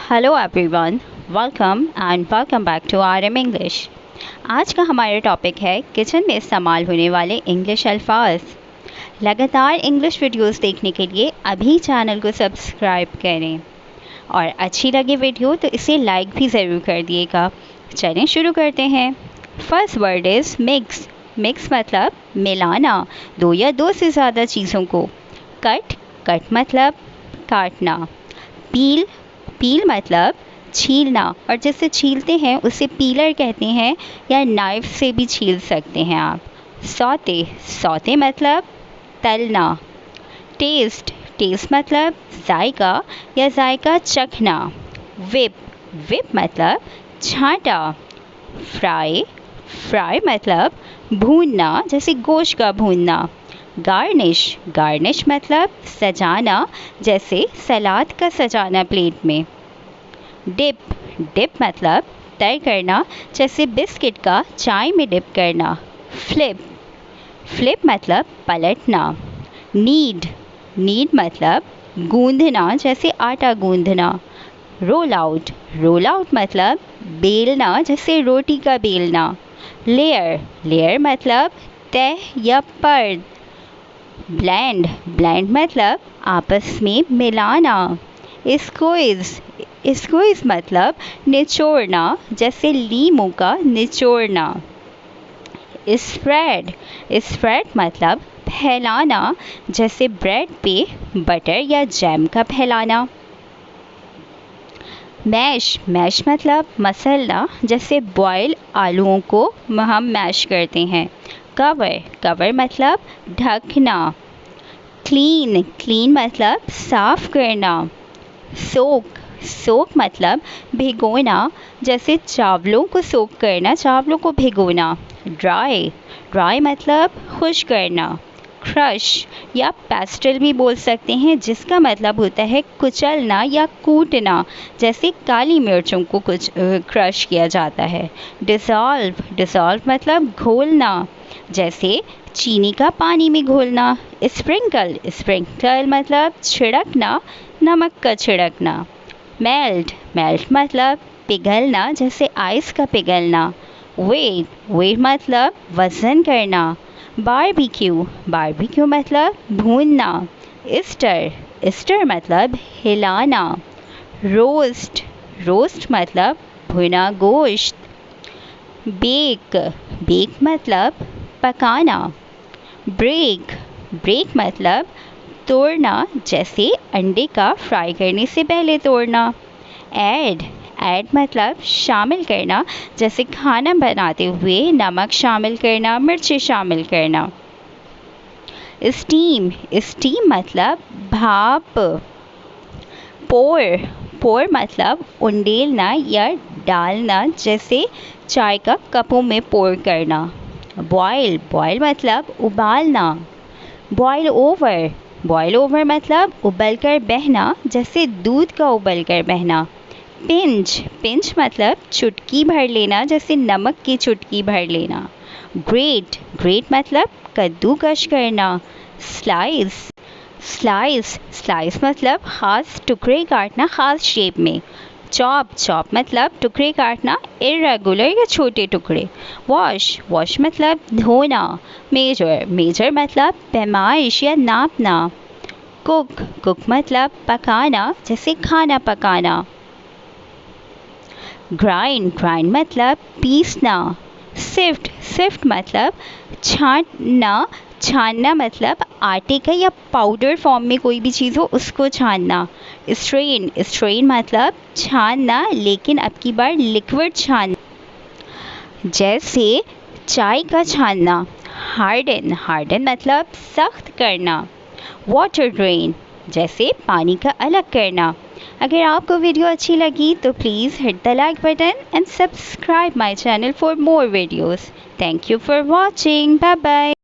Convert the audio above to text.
Hello everyone, welcome back to RM English. आज का हमारा टॉपिक है किचन में इस्तेमाल होने वाले इंग्लिश अल्फाज। लगातार इंग्लिश वीडियोस देखने के लिए अभी चैनल को सब्सक्राइब करें और अच्छी लगे वीडियो तो इसे लाइक भी ज़रूर कर दिएगा। चलें शुरू करते हैं। First word is mix. Mix मतलब मिलाना, दो या दो से ज़्यादा चीज़ों को। कट मतलब काटना। पील मतलब छीलना, और जिससे छीलते हैं उसे पीलर कहते हैं या नाइफ से भी छील सकते हैं आप। सौते मतलब तलना। टेस्ट मतलब जायका या जायका चखना। विप मतलब छांटा। फ्राई मतलब भूनना, जैसे गोश्त का भूनना। गार्निश मतलब सजाना, जैसे सलाद का सजाना प्लेट में। डिप मतलब तय करना, जैसे बिस्किट का चाय में डिप करना। फ्लिप मतलब पलटना। नीड मतलब गूंदना, जैसे आटा गूंदना। रोल आउट मतलब बेलना, जैसे रोटी का बेलना। लेयर मतलब तह या परत। ब्लेंड मतलब आपस में मिलाना। स्क्वीज़ मतलब निचोड़ना, जैसे लीमू का निचोड़ना। स्प्रेड मतलब फैलाना, जैसे ब्रेड पे बटर या जैम का फैलाना। मैश मतलब मसलना, जैसे बॉयल आलूओं को हम मैश करते हैं। कवर मतलब ढकना। क्लीन मतलब साफ करना। सोक मतलब भिगोना, जैसे चावलों को सोक करना, चावलों को भिगोना। ड्राई मतलब खुश्क करना। क्रश या पेस्टल भी बोल सकते हैं, जिसका मतलब होता है कुचलना या कूटना, जैसे काली मिर्चों को कुछ क्रश किया जाता है। डिसॉल्व मतलब घोलना, जैसे चीनी का पानी में घोलना। स्प्रिंकल मतलब छिड़कना, नमक का छिड़कना। मेल्ट मतलब पिघलना, जैसे आइस का पिघलना। वेट मतलब वज़न करना। बारबेक्यू मतलब भूनना। स्टर मतलब हिलाना। रोस्ट मतलब भुना गोश्त। बेक मतलब पकाना। ब्रेक मतलब तोड़ना, जैसे अंडे का फ्राई करने से पहले तोड़ना। ऐड मतलब शामिल करना, जैसे खाना बनाते हुए नमक शामिल करना, मिर्ची शामिल करना। स्टीम मतलब भाप। पोर मतलब उंडेलना या डालना, जैसे चाय का कपों में पोर करना। बॉयल मतलब उबालना। बॉयल ओवर मतलब उबलकर बहना, जैसे दूध का उबलकर बहना। पिंच मतलब चुटकी भर लेना, जैसे नमक की चुटकी भर लेना। ग्रेट मतलब कद्दूकश करना। स्लाइस मतलब खास टुकड़े काटना, खास शेप में। चॉप मतलब टुकड़े काटना, इरेगुलर या छोटे टुकड़े। वॉश मतलब धोना। मेजर मतलब पैमाइश या नापना। कुक मतलब पकाना, जैसे खाना पकाना। ग्राइंड मतलब पीसना। सिफ्ट मतलब छानना मतलब आटे का या पाउडर फॉर्म में कोई भी चीज़ हो उसको छानना। स्ट्रेन मतलब छानना, लेकिन अब की बार लिक्विड छानना, जैसे चाय का छानना। हार्डन मतलब सख्त करना। वाटर ड्रेन जैसे पानी का अलग करना। अगर आपको वीडियो अच्छी लगी तो please hit the like button and subscribe my channel for more videos. Thank you for watching. Bye bye.